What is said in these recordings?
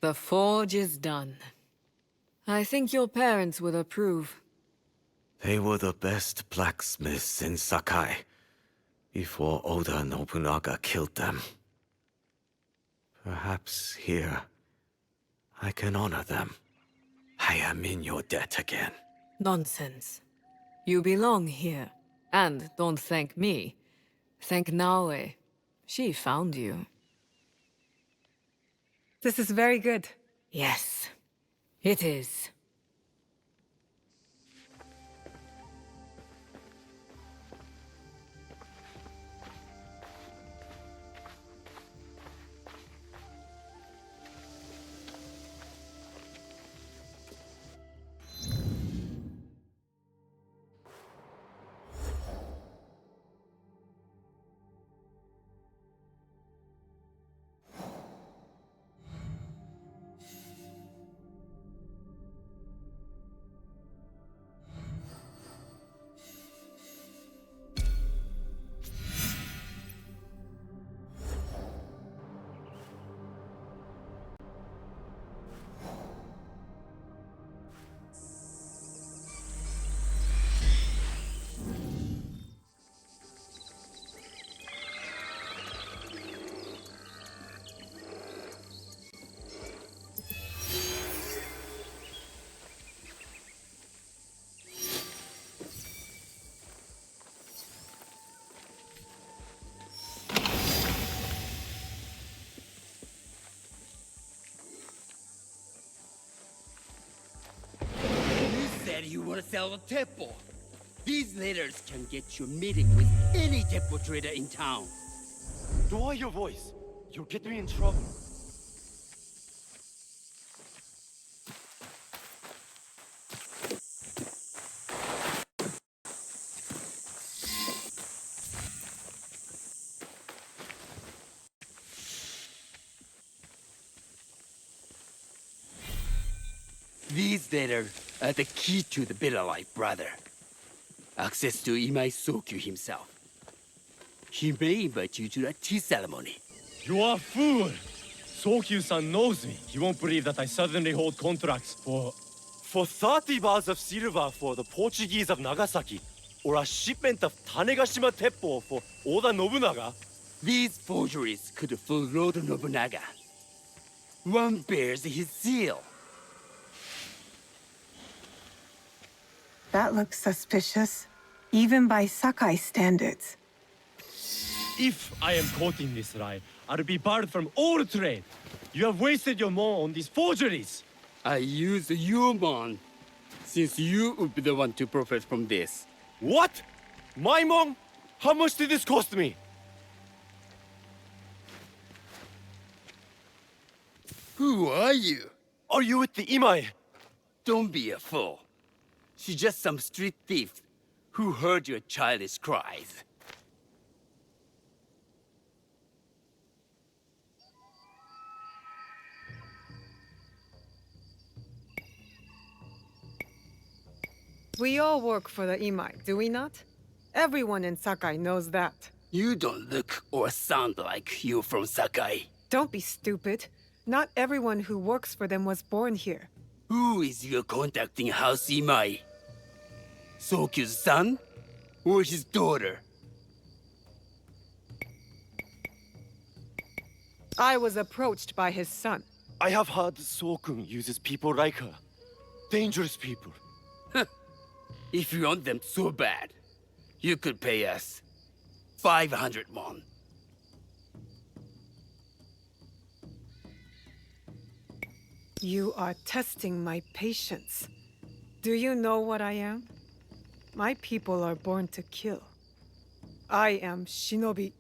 The forge is done. I think your parents would approve. They were the best blacksmiths in Sakai before Oda Nobunaga killed them. Perhaps here I can honor them. I am in your debt again. Nonsense. You belong here. And don't thank me. Thank Naoe. She found you. This is very good. Yes, it is. You said you want to sell a temple. These letters can get you a meeting with any temple trader in town. Lower your voice. You'll get me in trouble. These letters are the key to the better life, brother. Access to Imai Sokyu himself. He may invite you to a tea ceremony. You are a fool! Sokyu-san knows me. He won't believe that I suddenly hold contracts for 30 bars of silver for the Portuguese of Nagasaki, or a shipment of Tanegashima Teppo for Oda Nobunaga. These forgeries could fool Lord Nobunaga. One bears his seal. That looks suspicious, even by Sakai standards. If I am caught in this lie, I'll be barred from all trade. You have wasted your mo on these forgeries. I use your mon, since you would be the one to profit from this. What? My mon? How much did this cost me? Who are you? Are you with the Imai? Don't be a fool. She's just some street thief who heard your childish cries. We all work for the Imai, do we not? Everyone in Sakai knows that. You don't look or sound like you from Sakai. Don't be stupid. Not everyone who works for them was born here. Who is your contacting House Imai? Sokyu's son? Or his daughter? I was approached by his son. I have heard Sokun uses people like her. Dangerous people. If you want them so bad, you could pay us 500 mon. You are testing my patience. Do you know what I am? My people are born to kill. I am shinobi.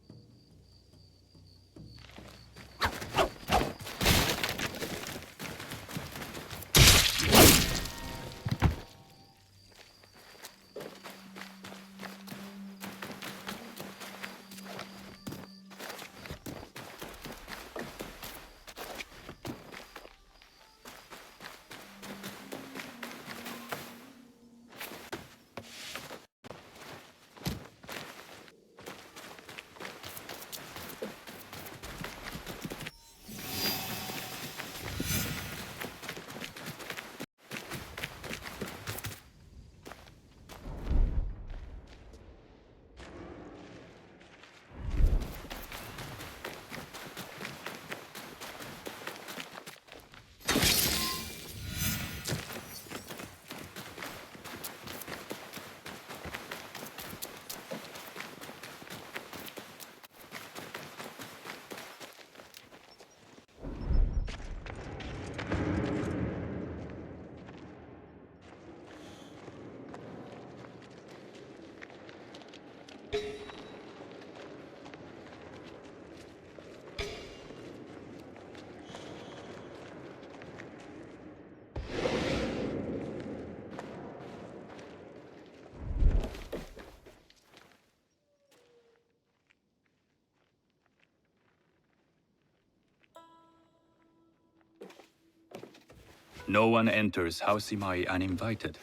No one enters House Imai uninvited.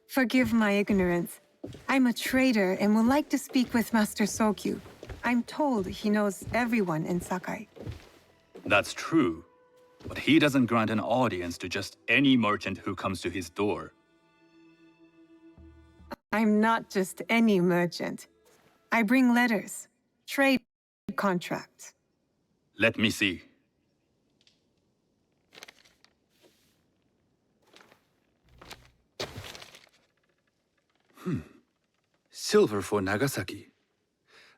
Forgive my ignorance. I'm a trader and would like to speak with Master Sokyu. I'm told he knows everyone in Sakai. That's true, but he doesn't grant an audience to just any merchant who comes to his door. I'm not just any merchant. I bring letters, trade contracts. Let me see. Silver for Nagasaki.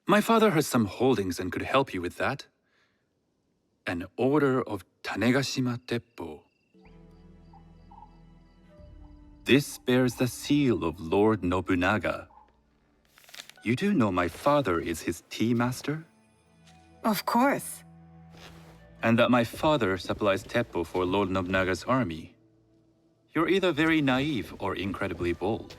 My father has some holdings and could help you with that. An order of Tanegashima Teppo. This bears the seal of Lord Nobunaga. You do know my father is his tea master? Of course. And that my father supplies Teppo for Lord Nobunaga's army. You're either very naive or incredibly bold.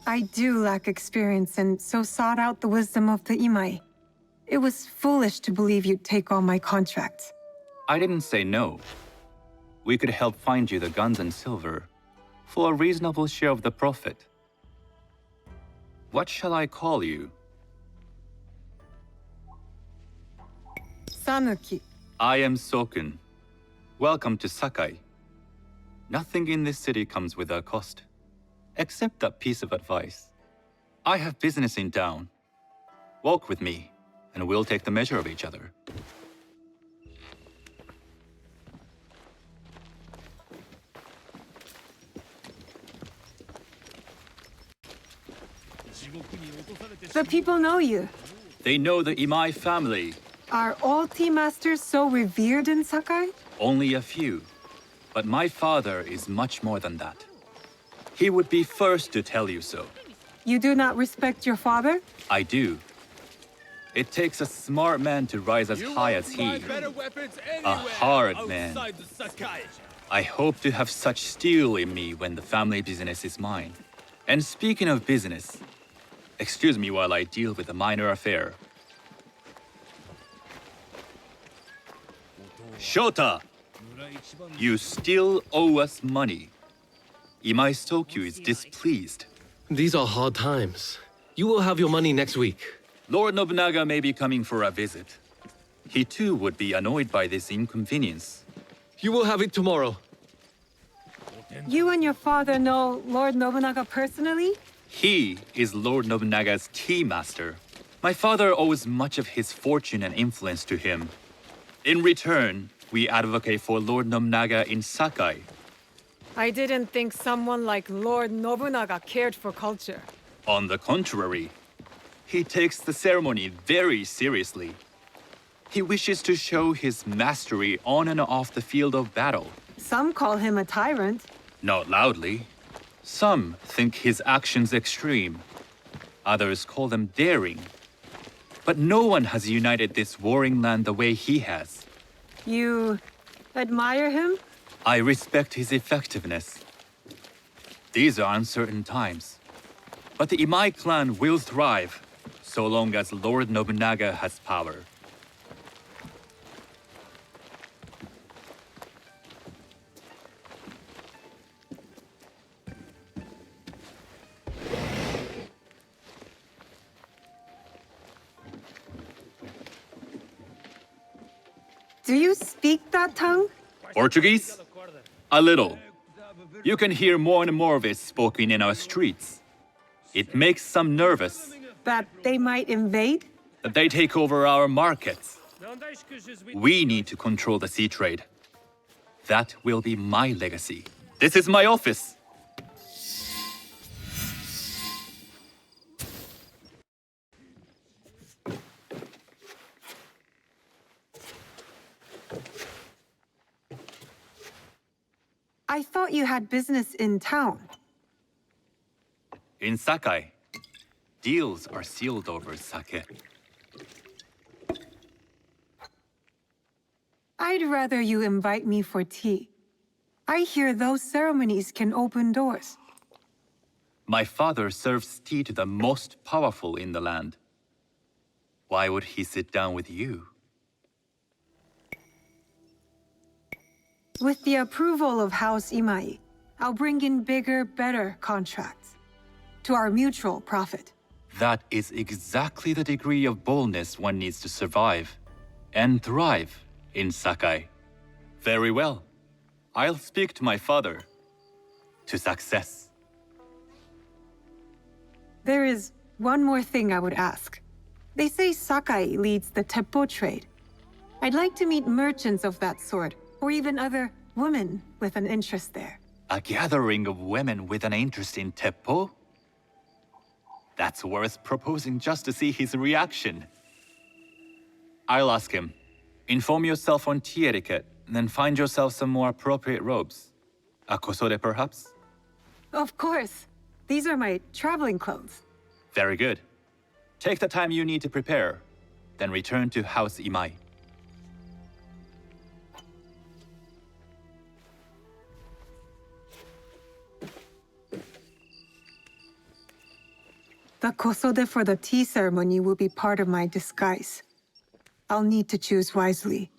I do lack experience and so sought out the wisdom of the Imai. It was foolish to believe you'd take on my contracts. I didn't say no. We could help find you the guns and silver for a reasonable share of the profit. What shall I call you? Sanuki. I am Sokun. Welcome to Sakai. Nothing in this city comes without cost. Except that piece of advice. I have business in town. Walk with me, and we'll take the measure of each other. The people know you. They know the Imai family. Are all tea masters so revered in Sakai? Only a few. But my father is much more than that. He would be first to tell you so. You do not respect your father? I do. It takes a smart man to rise as high as he. A hard man. I hope to have such steel in me when the family business is mine. And speaking of business, excuse me while I deal with a minor affair. Shota! You still owe us money. Imai Sokyu is displeased. These are hard times. You will have your money next week. Lord Nobunaga may be coming for a visit. He too would be annoyed by this inconvenience. You will have it tomorrow. You and your father know Lord Nobunaga personally? He is Lord Nobunaga's tea master. My father owes much of his fortune and influence to him. In return, we advocate for Lord Nobunaga in Sakai. I didn't think someone like Lord Nobunaga cared for culture. On the contrary, he takes the ceremony very seriously. He wishes to show his mastery on and off the field of battle. Some call him a tyrant. Not loudly. Some think his actions extreme. Others call them daring. But no one has united this warring land the way he has. You admire him? I respect his effectiveness. These are uncertain times. But the Imai clan will thrive, so long as Lord Nobunaga has power. Do you speak that tongue? Portuguese? A little. You can hear more and more of it spoken in our streets. It makes some nervous That they might invade? that they take over our markets. We need to control the sea trade. That will be my legacy. This is my office. I thought you had business in town. In Sakai, deals are sealed over sake. I'd rather you invite me for tea. I hear those ceremonies can open doors. My father serves tea to the most powerful in the land. Why would he sit down with you? With the approval of House Imai, I'll bring in bigger, better contracts. To our mutual profit. That is exactly the degree of boldness one needs to survive and thrive in Sakai. Very well. I'll speak to my father. To success. There is one more thing I would ask. They say Sakai leads the teppo trade. I'd like to meet merchants of that sort, or even other women with an interest there. A gathering of women with an interest in teppo? That's worth proposing just to see his reaction. I'll ask him. Inform yourself on tea etiquette, then find yourself some more appropriate robes. A kosode, perhaps? Of course. These are my traveling clothes. Very good. Take the time you need to prepare, then return to House Imai. The kosode for the tea ceremony will be part of my disguise. I'll need to choose wisely.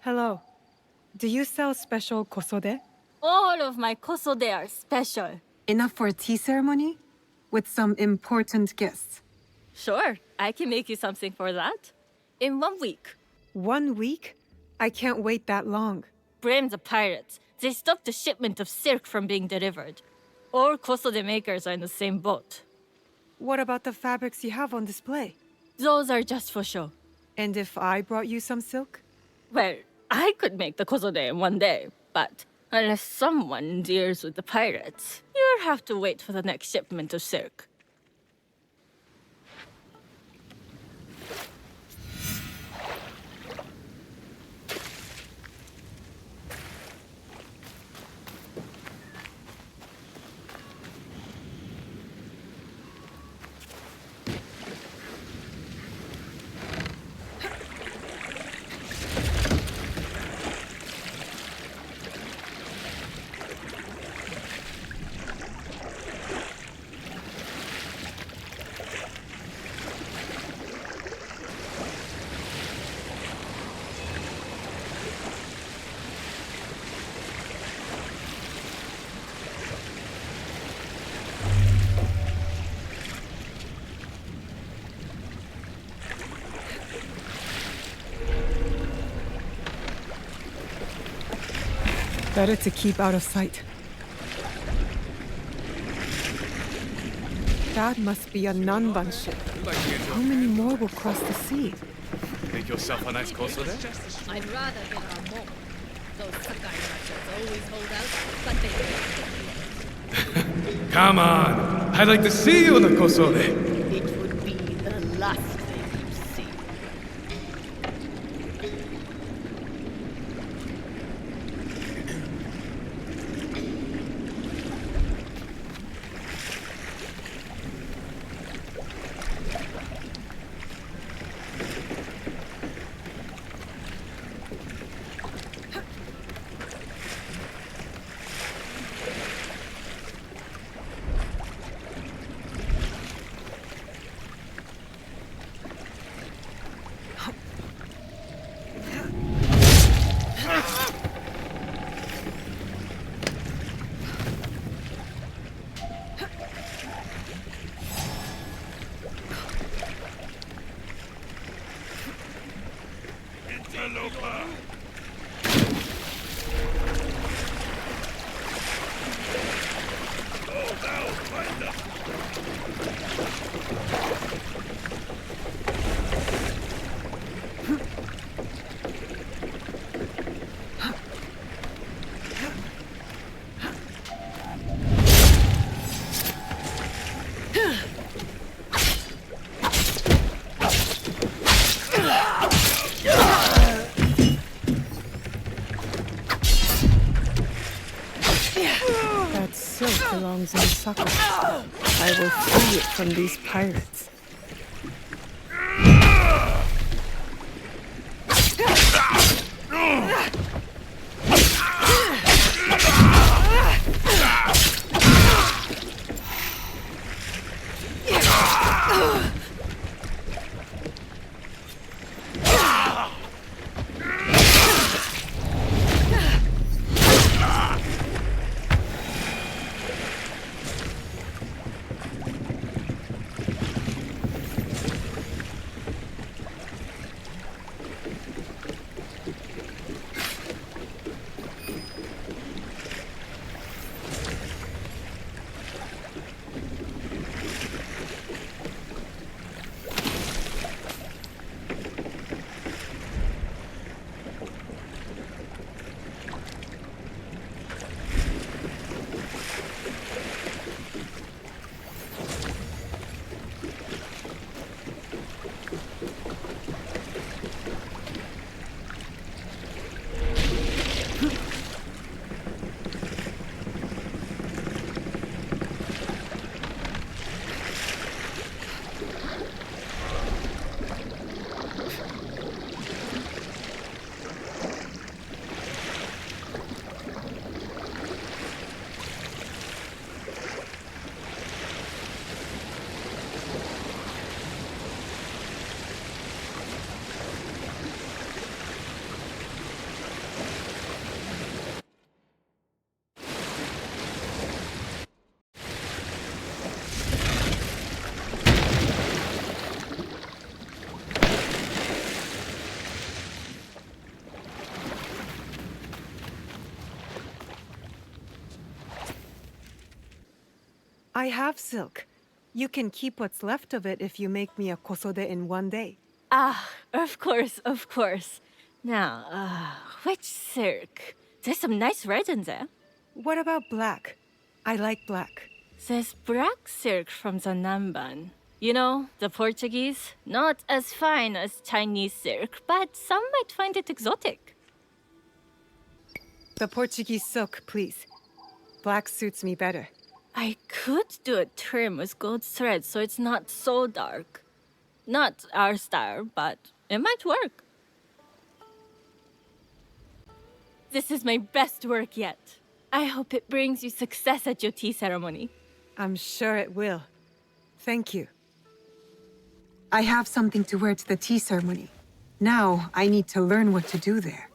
Hello. Do you sell special kosode? All of my kosode are special. Enough for a tea ceremony? With some important guests. Sure, I can make you something for that. In 1 week. 1 week? I can't wait that long. Blame the pirates. They stopped the shipment of silk from being delivered. All kosode makers are in the same boat. What about the fabrics you have on display? Those are just for show. And if I brought you some silk? Well, I could make the kosode in 1 day, but unless someone deals with the pirates, you'll have to wait for the next shipment of silk. Better to keep out of sight. That must be a Nanban ship. How many more will cross the sea? Make yourself a nice kosode? I'd rather get our mom. Those Sakai merchants always hold out, but they Come on! I'd like to see you in the kosode! it would be the last thing you see. belongs in Sakai. I will free it from these pirates. I have silk. You can keep what's left of it if you make me a kosode in one day. Ah, of course, of course. Now, which silk? There's some nice red in there. What about black? I like black. There's black silk from the Namban. You know, the Portuguese. Not as fine as Chinese silk, but some might find it exotic. The Portuguese silk, please. Black suits me better. I could do a trim with gold thread so it's not so dark. Not our style, but it might work. This is my best work yet. I hope it brings you success at your tea ceremony. I'm sure it will. Thank you. I have something to wear to the tea ceremony. Now, I need to learn what to do there.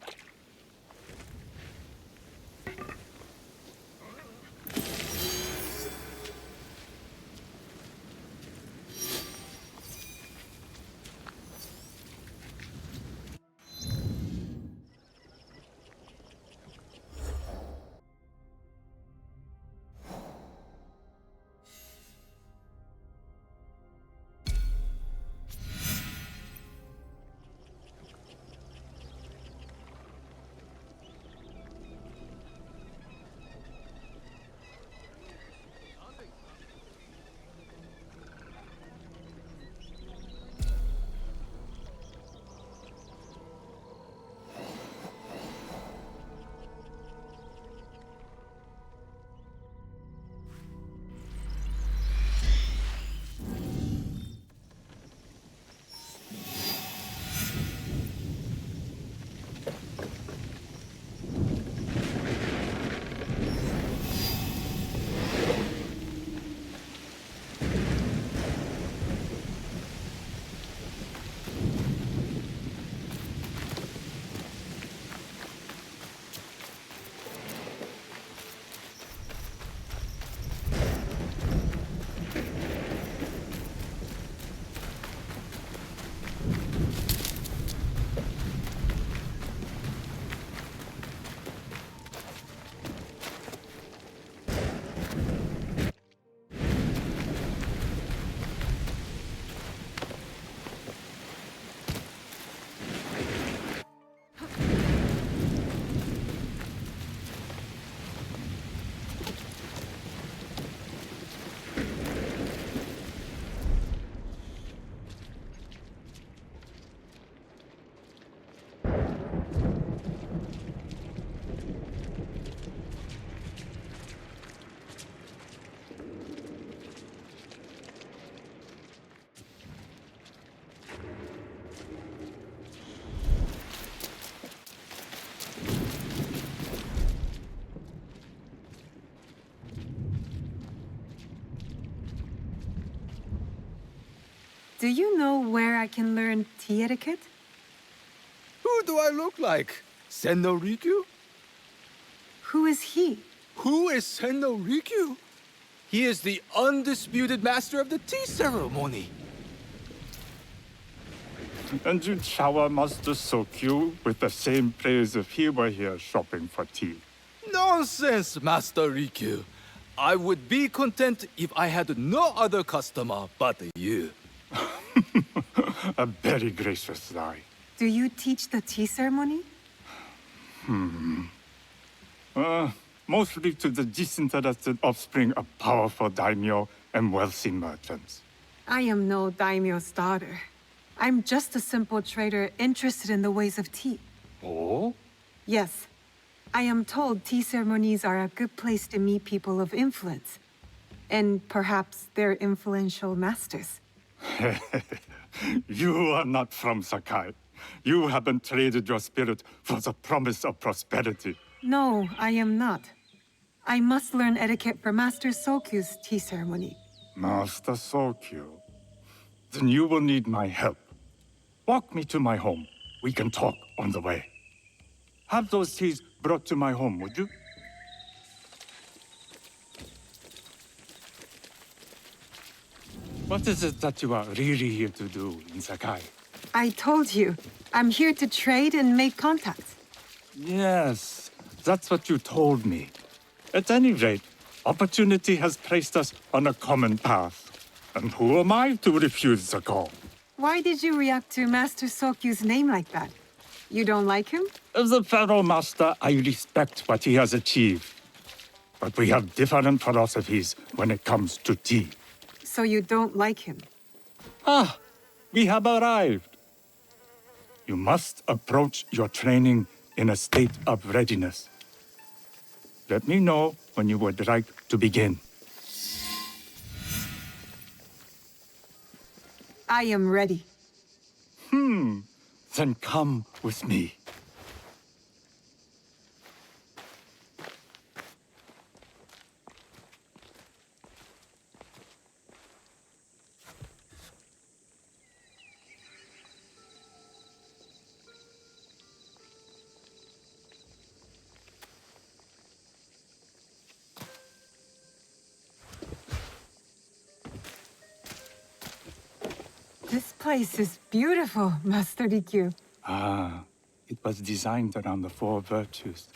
Do you know where I can learn tea etiquette? Who do I look like? Senno Rikyu? Who is he? Who is Senno Rikyu? He is the undisputed master of the tea ceremony. And you shower Master Sokyu with the same praise if he were here shopping for tea. Nonsense, Master Rikyu. I would be content if I had no other customer but you. A very gracious lie. Do you teach the tea ceremony? Mostly to the disinterested offspring of powerful daimyo and wealthy merchants. I am no daimyo's daughter. I'm just a simple trader interested in the ways of tea. Oh? Yes. I am told tea ceremonies are a good place to meet people of influence. And perhaps their influential masters. You are not from Sakai. You haven't traded your spirit for the promise of prosperity. No, I am not. I must learn etiquette for Master Sokyu's tea ceremony. Master Sokyu. Then you will need my help. Walk me to my home. We can talk on the way. Have those teas brought to my home, would you? What is it that you are really here to do in Sakai? I told you, I'm here to trade and make contacts. Yes, that's what you told me. At any rate, opportunity has placed us on a common path. And who am I to refuse the call? Why did you react to Master Sokyu's name like that? You don't like him? As a Pharaoh Master, I respect what he has achieved. But we have different philosophies when it comes to tea. So you don't like him? Ah, we have arrived. You must approach your training in a state of readiness. Let me know when you would like to begin. I am ready. Then come with me. This place is beautiful, Master Rikyu. Ah, it was designed around the four virtues: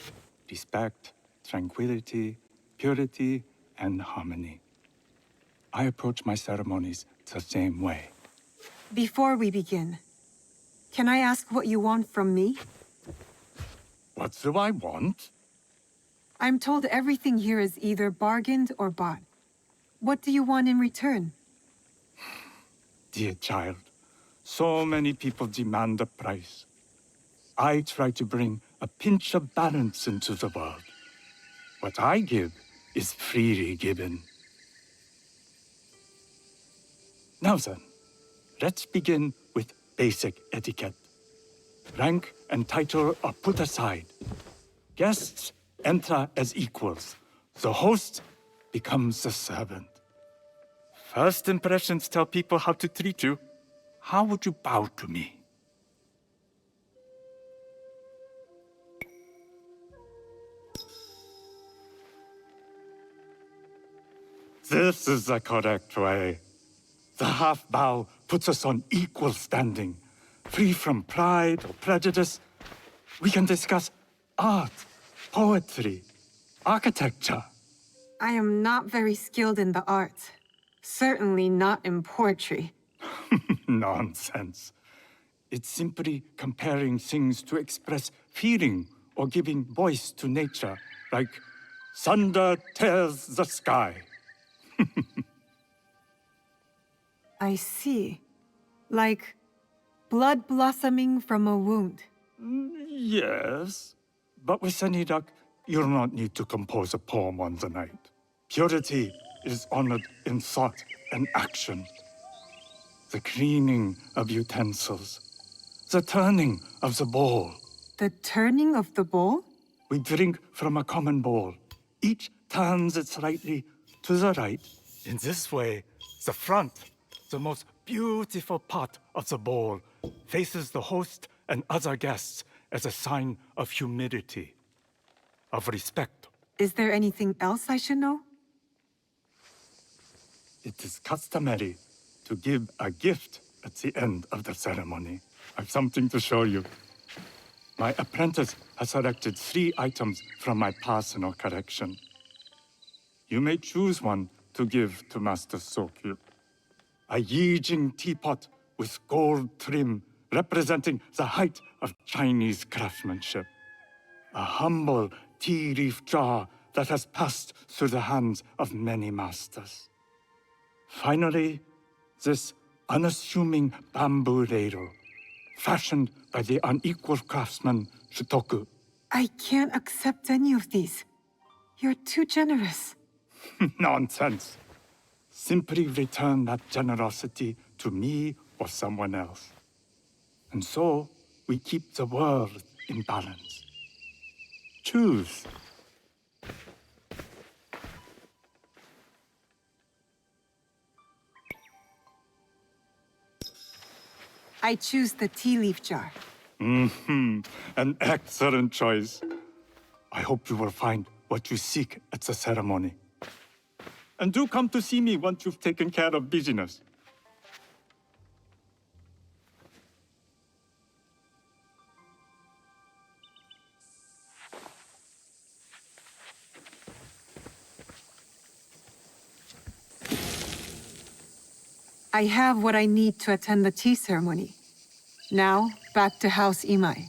respect, tranquility, purity, and harmony. I approach my ceremonies the same way. Before we begin, can I ask what you want from me? What do I want? I'm told everything here is either bargained or bought. What do you want in return? Dear child, so many people demand a price. I try to bring a pinch of balance into the world. What I give is freely given. Now then, let's begin with basic etiquette. Rank and title are put aside. Guests enter as equals. The host becomes the servant. First impressions tell people how to treat you. How would you bow to me? This is the correct way. The half bow puts us on equal standing, free from pride or prejudice. We can discuss art, poetry, architecture. I am not very skilled in the arts. Certainly not in poetry. Nonsense. It's simply comparing things to express feeling or giving voice to nature, like thunder tears the sky. I see. Like blood blossoming from a wound. Yes, but with any luck, you'll not need to compose a poem on the night. Purity is honored in thought and action. The cleaning of utensils, the turning of the bowl. The turning of the bowl? We drink from a common bowl. Each turns it slightly to the right. In this way, the front, the most beautiful part of the bowl faces the host and other guests as a sign of humility, of respect. Is there anything else I should know? It is customary to give a gift at the end of the ceremony. I've something to show you. My apprentice has selected 3 items from my personal collection. You may choose one to give to Master Sokyu. A Yijing teapot with gold trim representing the height of Chinese craftsmanship. A humble tea leaf jar that has passed through the hands of many masters. Finally, this unassuming bamboo ladle, fashioned by the unequal craftsman Shutoku. I can't accept any of these. You're too generous. Nonsense. Simply return that generosity to me or someone else. And so, we keep the world in balance. Choose. I choose the tea leaf jar. An excellent choice. I hope you will find what you seek at the ceremony. And do come to see me once you've taken care of business. I have what I need to attend the tea ceremony. Now, back to House Imai.